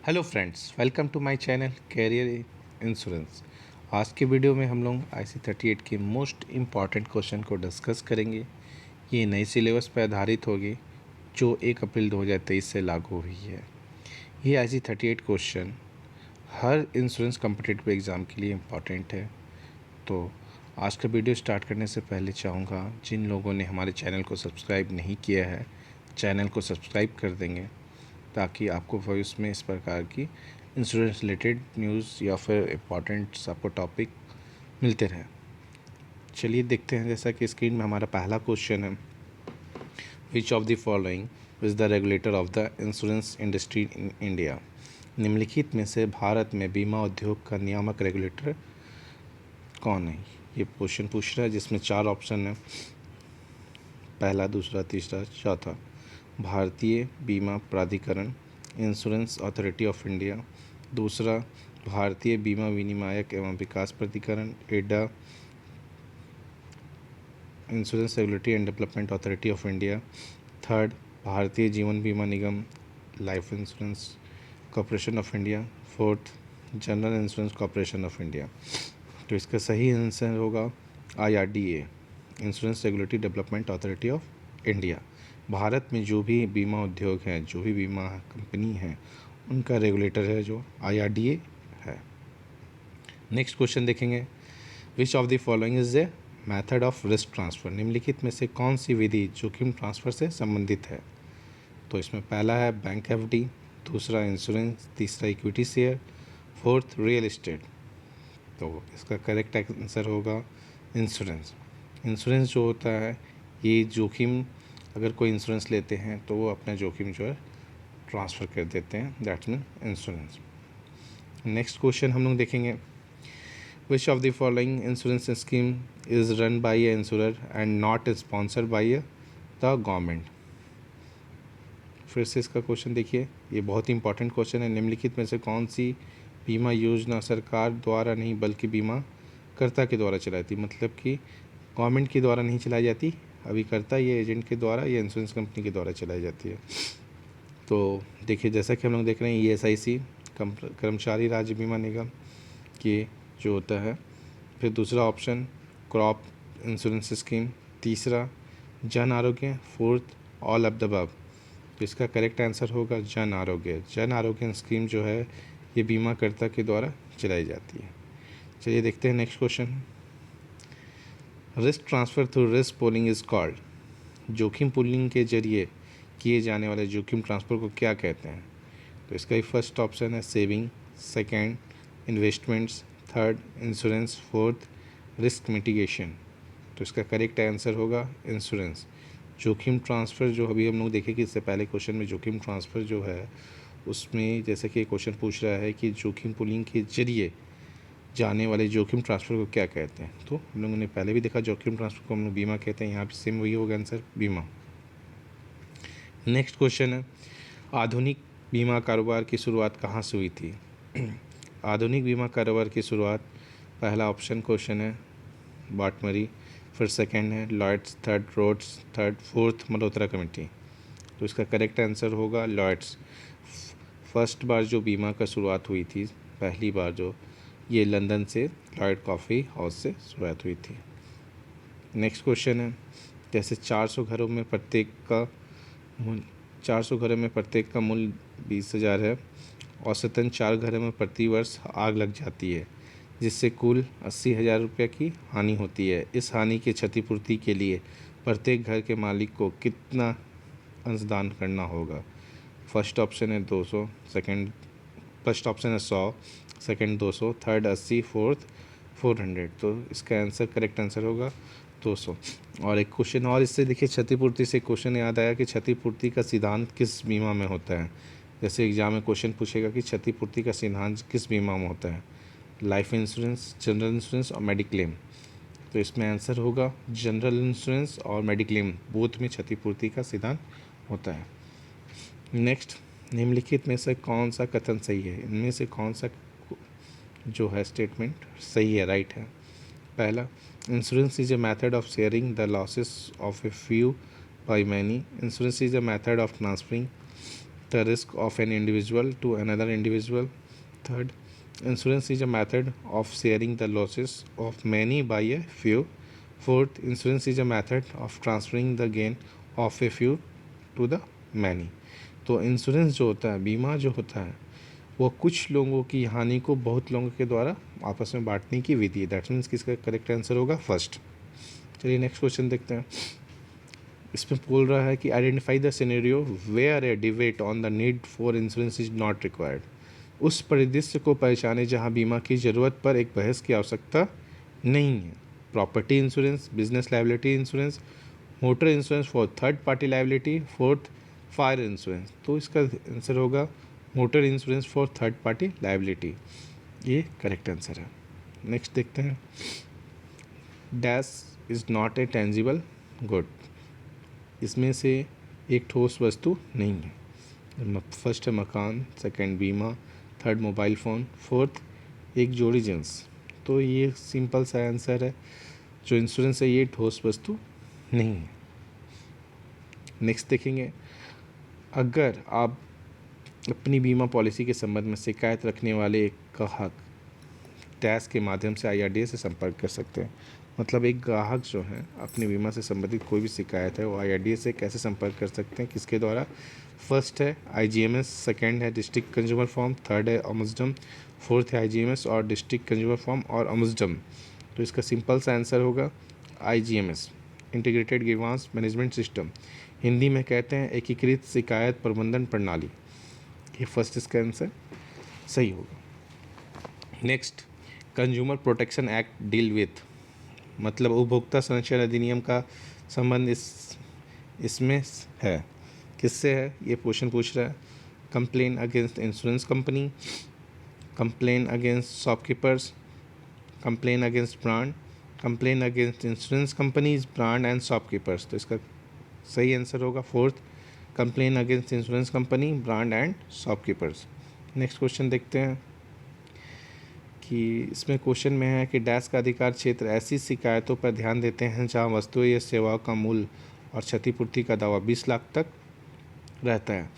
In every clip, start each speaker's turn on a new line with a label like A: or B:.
A: Hello friends, welcome to my channel career insurance. आज के video में हम लोग IC38 के मोस्ट इम्पॉर्टेंट क्वेश्चन को डिस्कस करेंगे। ये नई सिलेबस पर आधारित होगी जो 1 अप्रैल 2023 से लागू हुई है। ये IC38 क्वेश्चन हर इंश्योरेंस कॉम्पिटिटिव एग्ज़ाम के लिए इम्पॉर्टेंट है। तो आज का वीडियो स्टार्ट करने से पहले चाहूँगा जिन लोगों ने हमारे चैनल को सब्सक्राइब नहीं किया है, चैनल को सब्सक्राइब कर देंगे ताकि आपको भविष्य में इस प्रकार की इंश्योरेंस रिलेटेड न्यूज़ या फिर इम्पॉर्टेंट आपको टॉपिक मिलते रहें। चलिए देखते हैं। जैसा कि स्क्रीन में हमारा पहला क्वेश्चन है, विच of the following is the regulator of the insurance industry in India. निम्नलिखित में से भारत में बीमा उद्योग का नियामक रेगुलेटर कौन है। ये क्वेश्चन पूछ रहा है जिसमें 4 ऑप्शन है, पहला, दूसरा, तीसरा, चौथा। भारतीय बीमा प्राधिकरण, इंश्योरेंस अथॉरिटी ऑफ इंडिया। दूसरा, भारतीय बीमा विनियामक एवं विकास प्राधिकरण, एडा, insurance regulatory and development authority of India. Third, भारतीय जीवन बीमा निगम, life insurance corporation of India. Fourth, general insurance corporation of India. तो इसका सही आंसर होगा IRDA, insurance regulatory development authority of India. Bharat में जो भी बीमा उद्योग हैं, जो भी बीमा कंपनी हैं, उनका रेगुलेटर है जो IRDA है। नेक्स्ट क्वेश्चन देखेंगे, विच of the following is the method of risk transfer. निम्नलिखित में से कौन सी विधि जोखिम ट्रांसफ़र से संबंधित है। तो इसमें पहला है बैंक FD, दूसरा इंश्योरेंस, तीसरा equity share, fourth real estate. तो इसका करेक्ट आंसर होगा इंश्योरेंस। इंश्योरेंस जो होता है, ये जोखिम, अगर कोई इंश्योरेंस लेते हैं तो वो अपना जोखिम जो है ट्रांसफ़र कर देते हैं, that's mean insurance. Next question हम लोग देखेंगे, विच of the following insurance scheme is run by A insurer and not sponsored by the government. फिर से इसका क्वेश्चन देखिए, ये बहुत ही इंपॉर्टेंट क्वेश्चन है। निम्नलिखित में से कौन सी बीमा योजना सरकार द्वारा नहीं बल्कि बीमा कर्ता के द्वारा चलाई थी। मतलब कि गवर्नमेंट के द्वारा नहीं चलाई जाती, अभिकर्ता ये एजेंट के द्वारा या इंश्योरेंस कंपनी के द्वारा चलाई जाती है। तो देखिए, जैसा कि हम लोग देख रहे हैं, ESIC कर्मचारी राज्य बीमा निगम के जो होता है। फिर दूसरा ऑप्शन क्रॉप इंश्योरेंस स्कीम, तीसरा Jan Arogya, fourth all of the above. तो इसका करेक्ट आंसर होगा जन आरोग्य। जन आरोग्य स्कीम जो है ये बीमाकर्ता के द्वारा चलाई जाती है। चलिए देखते हैं next question, risk transfer through risk pooling is called. जोखिम पूलिंग के जरिए किए जाने वाले जोखिम ट्रांसफ़र को क्या कहते हैं। तो इसका ही फर्स्ट ऑप्शन है saving, second investments, third insurance, fourth risk mitigation. तो इसका करेक्ट आंसर होगा इंश्योरेंस। जोखिम ट्रांसफ़र जो अभी हम लोग देखें कि इससे पहले क्वेश्चन में जोखिम ट्रांसफ़र जो है उसमें जैसे कि क्वेश्चन पूछ रहा है कि जोखिम पूलिंग के जरिए जाने वाले जोखिम ट्रांसफ़र को क्या कहते हैं। तो हम लोगों ने पहले भी देखा, जोखिम ट्रांसफ़र को हम लोग बीमा कहते हैं, यहाँ पे सेम वही होगा आंसर, बीमा। नेक्स्ट क्वेश्चन है, आधुनिक बीमा कारोबार की शुरुआत कहाँ से हुई थी। आधुनिक बीमा कारोबार की शुरुआत, पहला ऑप्शन क्वेश्चन है बाटमरी, फिर सेकंड है Lloyd's, third Rhodes, fourth Malhotra committee. तो इसका करेक्ट आंसर होगा लॉयड्स। फर्स्ट बार जो बीमा का शुरुआत हुई थी, पहली बार जो, ये लंदन से लॉयड कॉफ़ी हाउस से शुरुआत हुई थी। नेक्स्ट क्वेश्चन है, जैसे 400 घरों में प्रत्येक का मूल्य 20,000 है, औसतन 4 घरों में प्रति वर्ष आग लग जाती है जिससे कुल 80,000 रुपये की हानि होती है। इस हानि की क्षतिपूर्ति के लिए प्रत्येक घर के मालिक को कितना अंशदान करना होगा। फर्स्ट ऑप्शन है 200, फर्स्ट ऑप्शन है 100, सेकंड 200, थर्ड 80, फोर्थ 400। तो इसका आंसर, करेक्ट आंसर होगा 200। और एक क्वेश्चन और इससे देखिए, क्षतिपूर्ति से क्वेश्चन याद आया कि क्षतिपूर्ति का सिद्धांत किस बीमा में होता है। जैसे एग्जाम में क्वेश्चन पूछेगा कि क्षतिपूर्ति का सिद्धांत किस बीमा में होता है, लाइफ इंश्योरेंस, जनरल इंश्योरेंस और मेडिक्लेम। तो इसमें आंसर होगा जनरल इंश्योरेंस और मेडिक्लेम, बोथ में क्षतिपूर्ति का सिद्धांत होता है। नेक्स्ट, निम्नलिखित में से कौन सा कथन सही है। इनमें से कौन सा जो है स्टेटमेंट सही है, राइट है। पहला, insurance is a method of sharing the losses of a few by many. Insurance is a method of transferring the risk of an individual to another individual. Third, insurance is a method of sharing the losses of many by a few. Fourth, insurance is a method of transferring the gain of a few to the many. तो insurance जो होता है, बीमा जो होता है, वो कुछ लोगों की हानि को बहुत लोगों के द्वारा आपस में बांटने की विधि है। दैट मीन्स किसका करेक्ट आंसर होगा फर्स्ट। चलिए नेक्स्ट क्वेश्चन देखते हैं। इसमें बोल रहा है कि identify the scenario where a debate on the need for insurance is not required. उस परिदृश्य को पहचाने जहां बीमा की ज़रूरत पर एक बहस की आवश्यकता नहीं है। Property insurance, business liability insurance, motor insurance for third party liability, fourth fire insurance. तो इसका आंसर होगा motor insurance for third party liability, ये करेक्ट आंसर है। नेक्स्ट देखते हैं। Dash is not a tangible good. इसमें से एक ठोस वस्तु नहीं है। फर्स्ट है मकान, सेकंड बीमा, थर्ड मोबाइल फ़ोन, फोर्थ एक जोड़ी जींस। तो ये सिंपल सा आंसर है, जो इंश्योरेंस है ये ठोस वस्तु नहीं है। नेक्स्ट देखेंगे, अगर आप अपनी बीमा पॉलिसी के संबंध में शिकायत रखने वाले ग्राहक डैश के माध्यम से IRDA से संपर्क कर सकते हैं। मतलब एक ग्राहक जो है अपनी बीमा से संबंधित कोई भी शिकायत है वो IRDA से कैसे संपर्क कर सकते हैं, किसके द्वारा? फर्स्ट है IGMS, सेकंड है डिस्ट्रिक्ट कंज्यूमर फॉर्म, थर्ड है अमुजडम, फोर्थ है IGMS और डिस्ट्रिक्ट कंज्यूमर फॉर्म और अमुजडम। तो इसका सिंपल सा आंसर होगा IGMS, integrated grievance management system. Hindi में कहते हैं एकीकृत शिकायत प्रबंधन प्रणाली। ये फर्स्ट इसका आंसर सही होगा। Next, consumer protection act deal with, मतलब उपभोक्ता संरक्षण अधिनियम का संबंध इसमें है, किससे है? ये क्वेश्चन पूछ रहा है। Complain against insurance company, complain against shopkeepers, complain against brand, complain against insurance companies, brand and shopkeepers. तो इसका सही आंसर होगा fourth, complain against insurance company, brand and shopkeepers. Next question देखते हैं कि इसमें क्वेश्चन में है कि डैश का अधिकार क्षेत्र ऐसी शिकायतों पर ध्यान देते हैं जहां वस्तुएं या सेवाओं का मूल्य और क्षतिपूर्ति का दावा 20 लाख तक रहता है।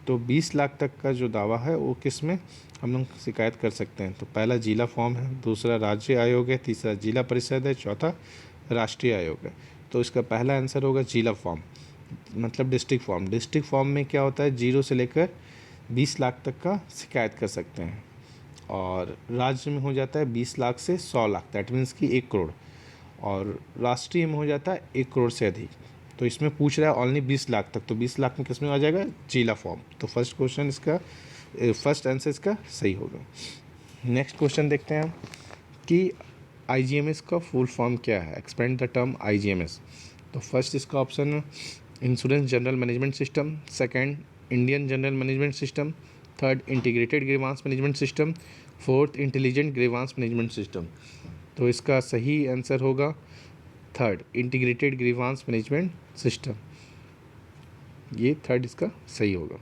A: तो 20 लाख तक का जो दावा है वो किस में हम लोग शिकायत कर सकते हैं? तो पहला जिला फॉर्म है, दूसरा राज्य आयोग है, तीसरा जिला परिषद है, चौथा राष्ट्रीय आयोग है। तो इसका पहला आंसर होगा जिला फॉर्म, मतलब डिस्ट्रिक्ट फॉर्म। डिस्ट्रिक्ट फॉर्म में क्या होता है, 0 से लेकर 20 लाख तक का शिकायत कर सकते हैं, और राज्य में हो जाता है 20 लाख से 100 लाख, दैट मीन्स कि 1 करोड़, और राष्ट्रीय में हो जाता है 1 करोड़ से अधिक। तो इसमें पूछ रहा है ओनली 20 लाख तक, तो 20 लाख में किस में आ जाएगा? जिला फॉर्म। तो फर्स्ट क्वेश्चन इसका फर्स्ट आंसर इसका सही होगा। नेक्स्ट क्वेश्चन देखते हैं कि IGMS का फुल फॉर्म क्या है? Expand the term IGMS। तो फर्स्ट इसका ऑप्शन है insurance general management system, second Indian general management system, third integrated grievance management system, fourth intelligent grievance management system. तो इसका सही आंसर होगा third, integrated grievance management system. ये third इसका सही होगा।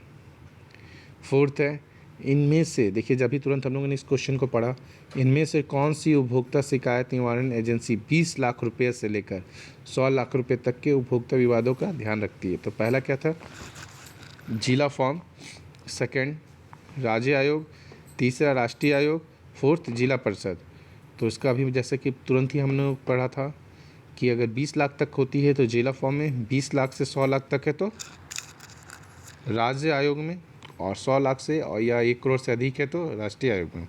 A: फोर्थ है, इनमें से देखिए जब भी तुरंत हम लोगों ने इस क्वेश्चन को पढ़ा, इनमें से कौन सी उपभोक्ता शिकायत निवारण एजेंसी 20 लाख रुपये से लेकर 100 लाख रुपये तक के उपभोक्ता विवादों का ध्यान रखती है? तो पहला क्या था? जिला फॉर्म, सेकंड राज्य आयोग, तीसरा राष्ट्रीय आयोग, फोर्थ जिला परिषद। तो इसका अभी जैसे कि तुरंत ही हमने पढ़ा था कि अगर 20 लाख तक होती है तो जिला फॉर्म में, 20 लाख से 100 लाख तक है तो राज्य आयोग में, और 100 लाख से और या 1 करोड़ से अधिक है तो राष्ट्रीय आयोग में।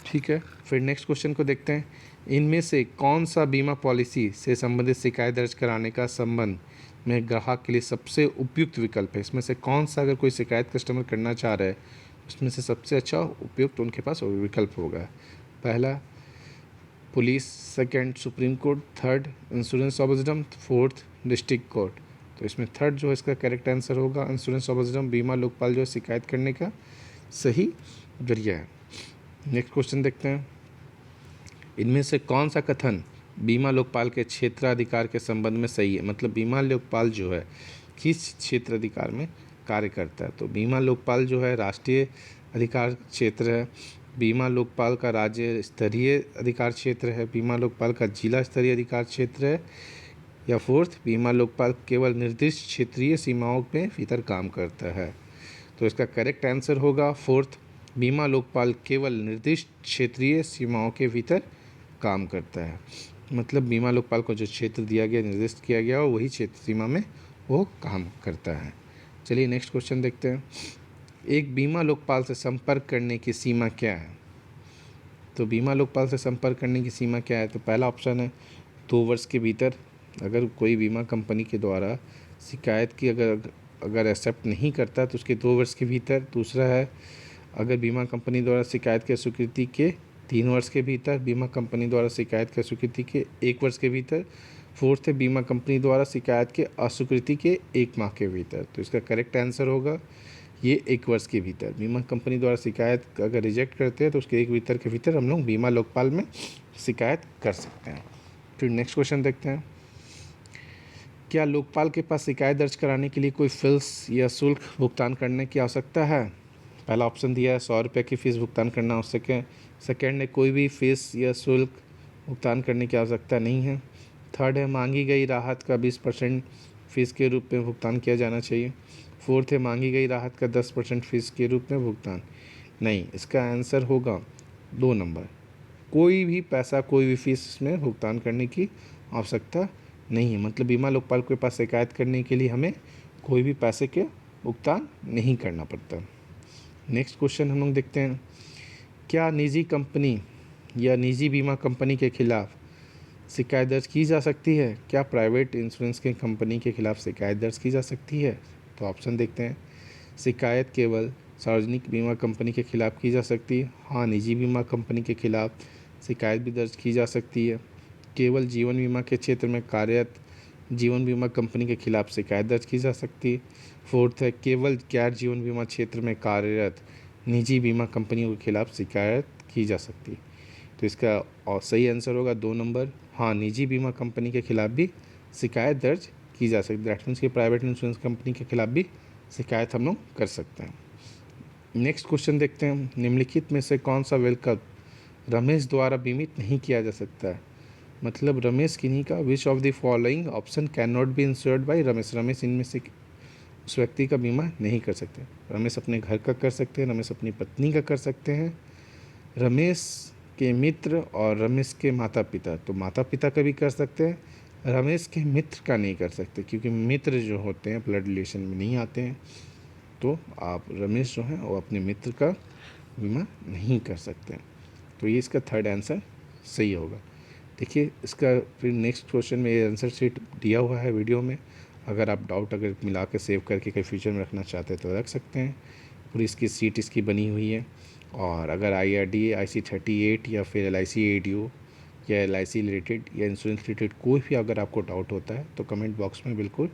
A: ठीक है, फिर नेक्स्ट क्वेश्चन को देखते हैं। इनमें से कौन सा बीमा पॉलिसी से संबंधित शिकायत दर्ज कराने का संबंध में ग्राहक के लिए सबसे उपयुक्त विकल्प है? इसमें से कौन सा अगर कोई शिकायत कस्टमर करना चाह रहा है उसमें से सबसे अच्छा उपयुक्त उनके पास विकल्प होगा? पहला police, second supreme court, third insurance of wisdom, fourth district court. तो इसमें थर्ड जो है इसका करेक्ट आंसर होगा इंश्योरेंस ऑफ विजडम। बीमा लोकपाल जो है शिकायत करने का सही जरिया है। नेक्स्ट क्वेश्चन देखते हैं। इनमें से कौन सा कथन बीमा लोकपाल के क्षेत्राधिकार के संबंध में सही है? मतलब बीमा लोकपाल जो है किस क्षेत्राधिकार में कार्य करता है? तो बीमा लोकपाल जो है राष्ट्रीय अधिकार क्षेत्र है, बीमा लोकपाल का राज्य स्तरीय अधिकार क्षेत्र है, बीमा लोकपाल का जिला स्तरीय अधिकार क्षेत्र है, या फोर्थ, बीमा लोकपाल केवल निर्दिष्ट क्षेत्रीय सीमाओं में भीतर काम करता है। तो इसका करेक्ट आंसर होगा फोर्थ, बीमा लोकपाल केवल निर्दिष्ट क्षेत्रीय सीमाओं के भीतर काम करता है। मतलब बीमा लोकपाल को जो क्षेत्र दिया गया, निर्दिष्ट किया गया हो, वही क्षेत्र सीमा में वो काम करता है। चलिए नेक्स्ट क्वेश्चन देखते हैं। एक बीमा लोकपाल से संपर्क करने की सीमा क्या है? तो बीमा लोकपाल से संपर्क करने की सीमा क्या है? तो पहला ऑप्शन है 2 वर्ष के भीतर, अगर कोई बीमा कंपनी के द्वारा शिकायत की अगर एक्सेप्ट नहीं करता तो उसके 2 वर्ष के भीतर। दूसरा है अगर बीमा कंपनी द्वारा शिकायत की अस्वीकृति के 3 वर्ष के भीतर, बीमा कंपनी द्वारा शिकायत की अस्वीकृति के 1 वर्ष के भीतर। फोर्थ है बीमा कंपनी द्वारा शिकायत के अस्वीकृति के 1 माह के भीतर। तो इसका करेक्ट आंसर होगा ये 1 वर्ष के भीतर। बीमा कंपनी द्वारा शिकायत अगर रिजेक्ट करते हैं तो उसके 1 भीतर के भीतर हम लोग बीमा लोकपाल में शिकायत कर सकते हैं। फिर नेक्स्ट क्वेश्चन देखते हैं। क्या लोकपाल के पास शिकायत दर्ज कराने के लिए कोई फीस या शुल्क भुगतान करने की आवश्यकता है? पहला ऑप्शन दिया है 100 रुपये की फ़ीस भुगतान करना आवश्यक है। सेकेंड है कोई भी फीस या शुल्क भुगतान करने की आवश्यकता नहीं है। थर्ड है मांगी गई राहत का 20% फ़ीस के रूप में भुगतान किया जाना चाहिए। फोर्थ है मांगी गई राहत का 10% फ़ीस के रूप में भुगतान नहीं। इसका आंसर होगा 2 नंबर, कोई भी पैसा, कोई भी फीस इसमें भुगतान करने की आवश्यकता नहीं है। मतलब बीमा लोकपाल के पास शिकायत करने के लिए हमें कोई भी पैसे के भुगतान नहीं करना पड़ता। नेक्स्ट क्वेश्चन हम लोग देखते हैं। क्या निजी कंपनी या निजी बीमा कंपनी के खिलाफ शिकायत दर्ज की जा सकती है? क्या प्राइवेट इंश्योरेंस के कंपनी के खिलाफ शिकायत दर्ज की जा सकती है? तो ऑप्शन देखते हैं। शिकायत केवल सार्वजनिक बीमा कंपनी के खिलाफ की जा सकती है। हाँ, निजी बीमा कंपनी के खिलाफ शिकायत भी दर्ज की जा सकती है। केवल जीवन बीमा के क्षेत्र में कार्यरत जीवन बीमा कंपनी के खिलाफ शिकायत दर्ज की जा सकती है। फोर्थ है केवल गैर जीवन बीमा क्षेत्र में कार्यरत निजी बीमा कंपनियों के खिलाफ शिकायत की जा सकती है। तो इसका और सही आंसर होगा 2 नंबर। हाँ, निजी बीमा कंपनी के खिलाफ भी शिकायत दर्ज की जा सकती है। दैट मीन्स कि प्राइवेट इंश्योरेंस कंपनी के खिलाफ भी शिकायत हम लोग कर सकते हैं। नेक्स्ट क्वेश्चन देखते हैं। निम्नलिखित में से कौन सा विकल्प रमेश द्वारा बीमित नहीं किया जा सकता है? मतलब रमेश किन्हीं का which of the following option can not be insured by Ramesh. Ramesh इनमें से उस व्यक्ति का बीमा नहीं कर सकते। रमेश अपने घर का कर सकते हैं, रमेश अपनी पत्नी का कर सकते हैं, रमेश के मित्र और रमेश के माता पिता, तो माता पिता का भी कर सकते हैं। रमेश के मित्र का नहीं कर सकते क्योंकि मित्र जो होते हैं ब्लड रिलेशन में नहीं आते हैं। तो आप रमेश जो हैं वो अपने मित्र का बीमा नहीं कर सकते। तो ये इसका थर्ड आंसर सही होगा। देखिए इसका फिर नेक्स्ट क्वेश्चन में ये आंसर शीट दिया हुआ है वीडियो में। अगर आप डाउट अगर मिला के सेव करके कहीं फ्यूचर में रखना चाहते हैं तो रख सकते हैं। पूरी इसकी सीट इसकी बनी हुई है। और अगर IRD IC38 या फिर LIC ADO या LIC रिलेटेड या इंश्योरेंस रिलेटेड कोई भी अगर आपको डाउट होता है तो कमेंट बॉक्स में बिल्कुल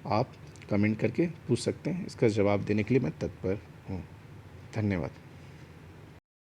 A: आप कमेंट करके पूछ सकते हैं। इसका जवाब देने के लिए मैं तत्पर हूँ। धन्यवाद।